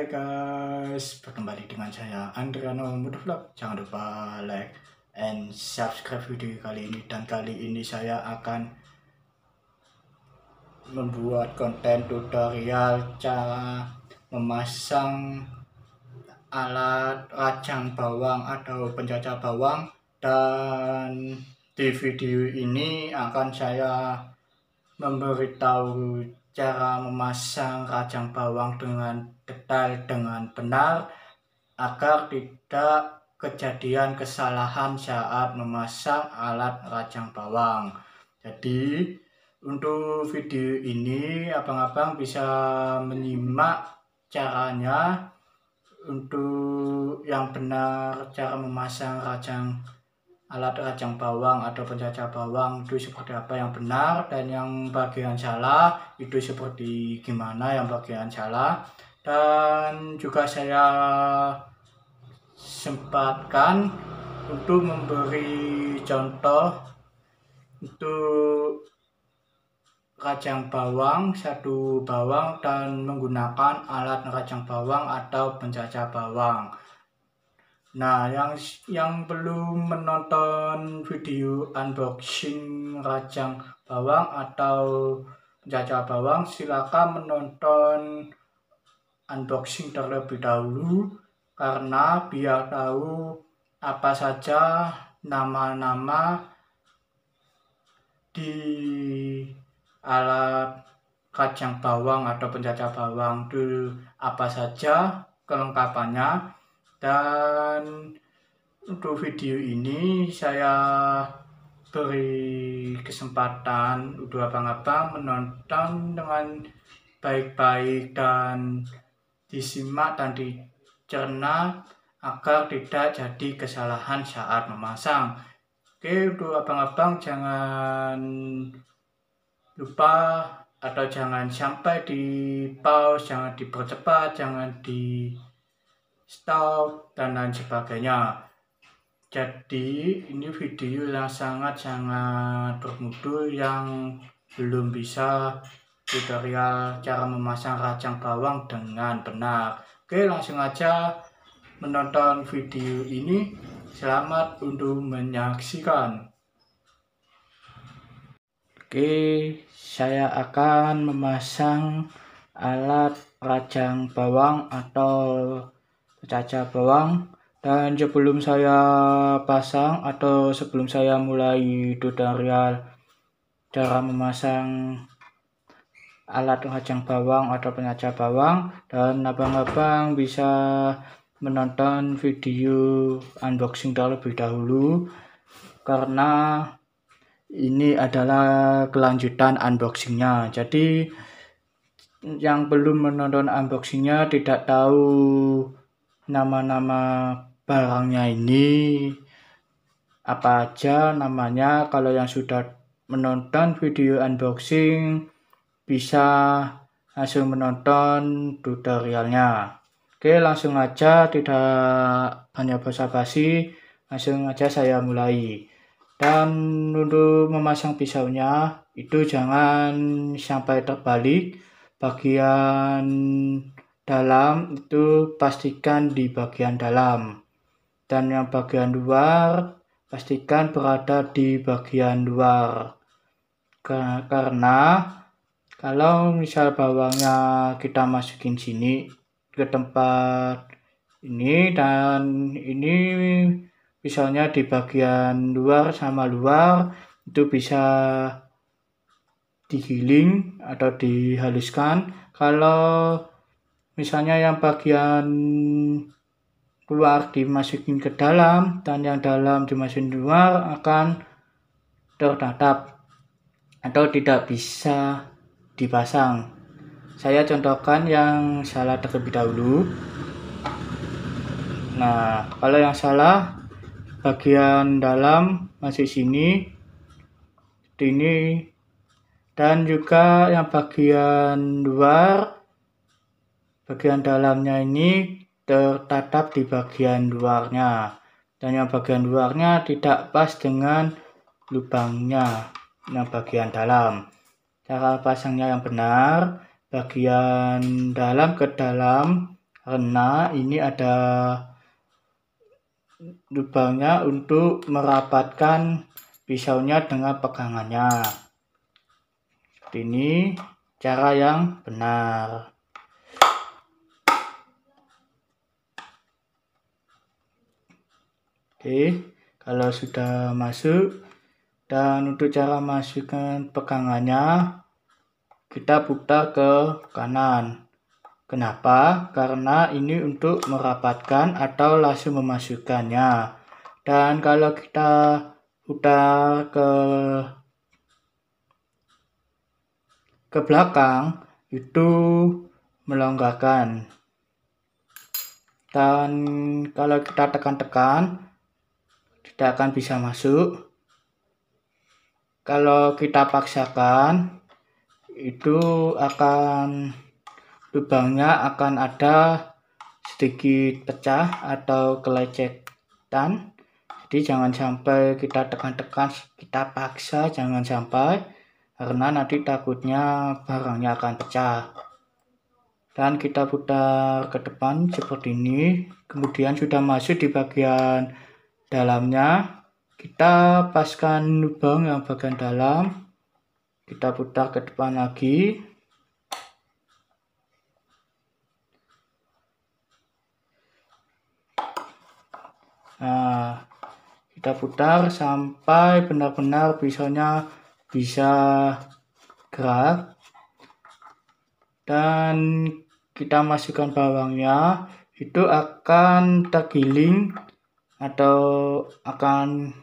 Hai guys, berkembali dengan saya Andriano Mudvlog. Jangan lupa like and subscribe video kali ini. Dan kali ini saya akan membuat konten tutorial cara memasang alat rajang bawang atau pencacah bawang. Dan di video ini akan saya memberitahu cara memasang rajang bawang dengan detail, dengan benar, agar tidak kejadian kesalahan saat memasang alat rajang bawang. Jadi untuk video ini abang-abang bisa menyimak caranya untuk yang benar, cara memasang alat rajang bawang atau pencacah bawang itu seperti apa yang benar, dan yang bagian salah itu seperti gimana yang bagian salah. Dan juga saya sempatkan untuk memberi contoh untuk rajang bawang, satu bawang, dan menggunakan alat rajang bawang atau pencacah bawang. Nah, yang belum menonton video unboxing rajang bawang atau pencacah bawang, silakan menonton unboxing terlebih dahulu, karena biar tahu apa saja nama-nama di alat rajang bawang atau pencacah bawang itu apa saja kelengkapannya. Dan untuk video ini saya beri kesempatan untuk abang-abang menonton dengan baik-baik dan disimak dan dicerna agar tidak jadi kesalahan saat memasang. Oke, untuk abang-abang jangan lupa atau jangan sampai di pause, jangan dipercepat, jangan di stop dan lain sebagainya. Jadi ini video yang sangat-sangat bermutu yang belum bisa tutorial cara memasang rajang bawang dengan benar. Oke, langsung aja menonton video ini. Selamat untuk menyaksikan. Oke, saya akan memasang alat rajang bawang atau pencacah bawang. Dan sebelum saya pasang atau sebelum saya mulai tutorial cara memasang alat rajang bawang atau pencacah bawang, dan abang-abang bisa menonton video unboxing terlebih dahulu, karena ini adalah kelanjutan unboxingnya. Jadi yang belum menonton unboxingnya tidak tahu nama-nama barangnya ini apa aja namanya. Kalau yang sudah menonton video unboxing bisa langsung menonton tutorialnya. Oke, langsung aja, tidak banyak basa-basi, langsung aja saya mulai. Dan untuk memasang pisaunya itu jangan sampai terbalik. Bagian dalam itu pastikan di bagian dalam, dan yang bagian luar pastikan berada di bagian luar. Karena kalau misal bawangnya kita masukin sini ke tempat ini, dan ini misalnya di bagian luar sama luar itu bisa digiling atau dihaluskan. Kalau misalnya yang bagian luar dimasukin ke dalam dan yang dalam dimasukin luar, akan tertatap atau tidak bisa dipasang. Saya contohkan yang salah terlebih dahulu. Nah, kalau yang salah bagian dalam masih sini, seperti ini, dan juga yang bagian luar, bagian dalamnya ini tertatap di bagian luarnya, dan yang bagian luarnya tidak pas dengan lubangnya yang bagian dalam. Cara pasangnya yang benar, bagian dalam ke dalam karena ini ada lubangnya untuk merapatkan pisaunya dengan pegangannya. Seperti ini cara yang benar. Oke, kalau sudah masuk, dan untuk cara masukkan pegangannya kita putar ke kanan. Kenapa? Karena ini untuk merapatkan atau langsung memasukkannya. Dan kalau kita putar ke belakang itu melonggarkan. Dan kalau kita tekan-tekan tidak akan bisa masuk. Kalau kita paksakan itu akan lubangnya akan ada sedikit pecah atau kelecetan. Jadi jangan sampai kita tekan-tekan, kita paksa, jangan sampai, karena nanti takutnya barangnya akan pecah. Dan kita putar ke depan seperti ini, kemudian sudah masuk di bagian dalamnya, kita paskan lubang yang bagian dalam, kita putar ke depan lagi. Nah, kita putar sampai benar-benar pisaunya bisa gerak, dan kita masukkan bawangnya, itu akan tergiling atau akan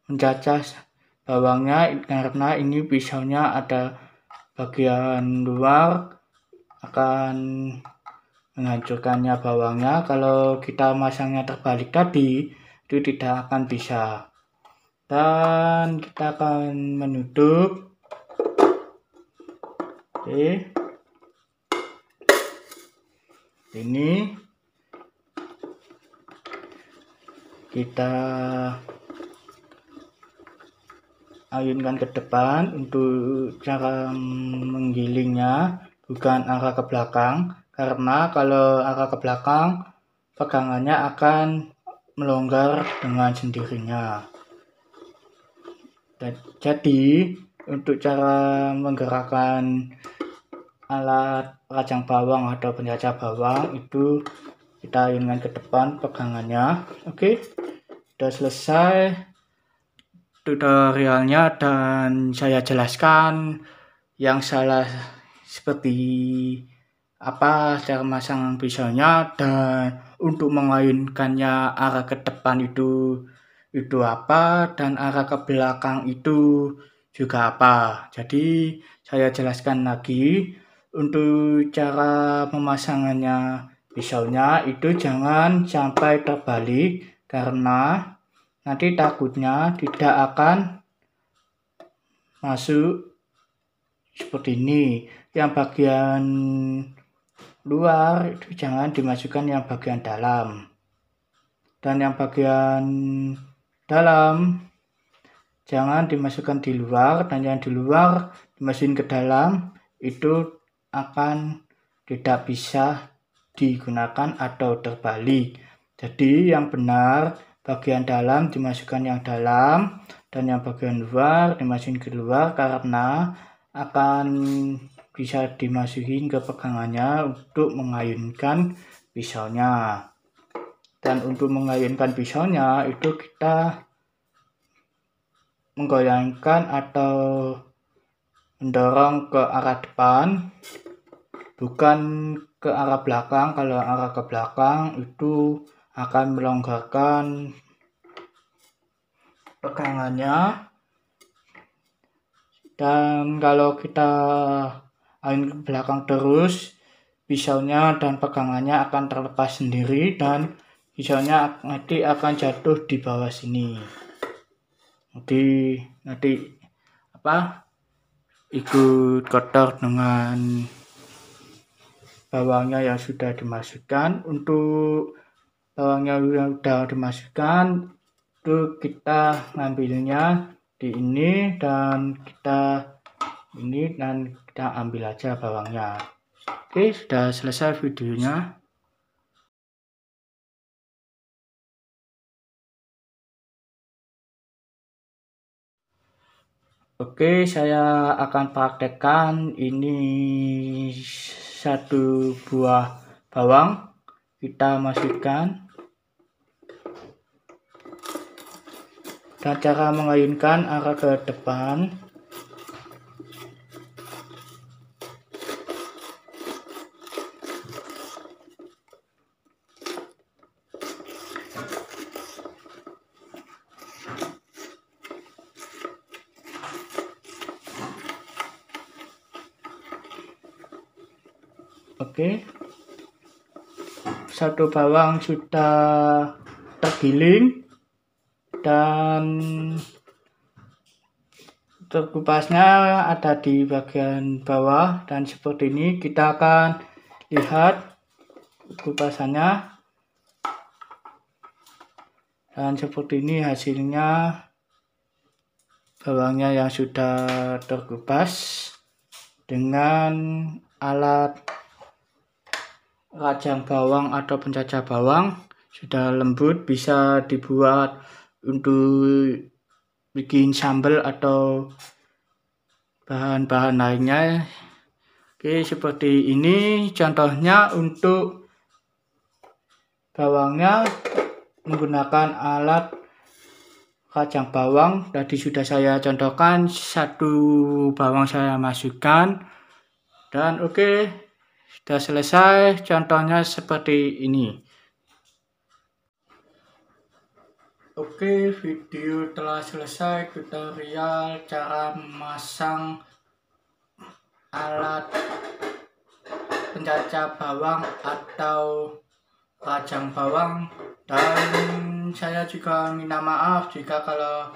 mencacah bawangnya, karena ini pisaunya ada bagian luar akan menghancurkannya bawangnya. Kalau kita masangnya terbalik tadi itu tidak akan bisa. Dan kita akan menutup. Oke, ini kita ayunkan ke depan. Untuk cara menggilingnya bukan arah ke belakang, karena kalau arah ke belakang pegangannya akan melonggar dengan sendirinya. Jadi untuk cara menggerakkan alat rajang bawang atau pencacah bawang itu kita ayunkan ke depan pegangannya. Oke, sudah selesai tutorialnya, dan saya jelaskan yang salah seperti apa cara masang pisaunya, dan untuk mengayunkannya arah ke depan itu apa, dan arah ke belakang itu juga apa. Jadi saya jelaskan lagi, untuk cara pemasangannya pisaunya itu jangan sampai terbalik, karena nanti takutnya tidak akan masuk seperti ini. Yang bagian luar itu jangan dimasukkan yang bagian dalam, dan yang bagian dalam jangan dimasukkan di luar, dan yang di luar dimasukin ke dalam, itu akan tidak bisa digunakan atau terbalik. Jadi yang benar bagian dalam dimasukkan yang dalam, dan yang bagian luar dimasukin ke luar, karena akan bisa dimasukin ke pegangannya untuk mengayunkan pisaunya. Dan untuk mengayunkan pisaunya itu kita menggoyangkan atau mendorong ke arah depan, bukan ke arah belakang. Kalau arah ke belakang itu akan melonggarkan pegangannya, dan kalau kita ayun ke belakang terus, pisaunya dan pegangannya akan terlepas sendiri, dan pisaunya nanti akan jatuh di bawah sini. Nanti ikut kotor dengan bawangnya yang sudah dimasukkan. Untuk bawangnya yang sudah dimasukkan itu kita ngambilnya di ini, dan kita ambil aja bawangnya. Oke, sudah selesai videonya. Oke, saya akan praktekkan. Ini satu buah bawang, kita masukkan. Dan cara mengayunkan arah ke depan. Oke, satu bawang sudah tergiling dan terkupasnya ada di bagian bawah, dan seperti ini kita akan lihat kupasannya, dan seperti ini hasilnya bawangnya yang sudah terkupas dengan alat rajang bawang atau pencacah bawang. Sudah lembut, bisa dibuat untuk bikin sambal atau bahan-bahan lainnya. Oke, seperti ini contohnya. Untuk bawangnya menggunakan alat rajang bawang tadi sudah saya contohkan. Satu bawang saya masukkan, dan oke, sudah selesai. Contohnya seperti ini. Oke, video telah selesai. Tutorial cara memasang alat pencacah bawang atau rajang bawang, dan saya juga minta maaf jika kalau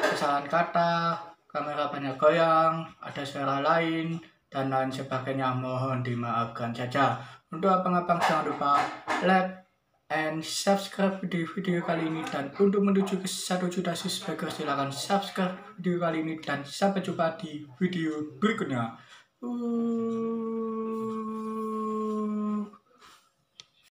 kesalahan kata, kamera banyak goyang, ada suara lain, dan lain sebagainya. Mohon dimaafkan saja. Untuk abang-abang jangan lupa like and subscribe video kali ini, dan untuk menuju ke 1 juta subscriber silahkan subscribe video kali ini, dan sampai jumpa di video berikutnya.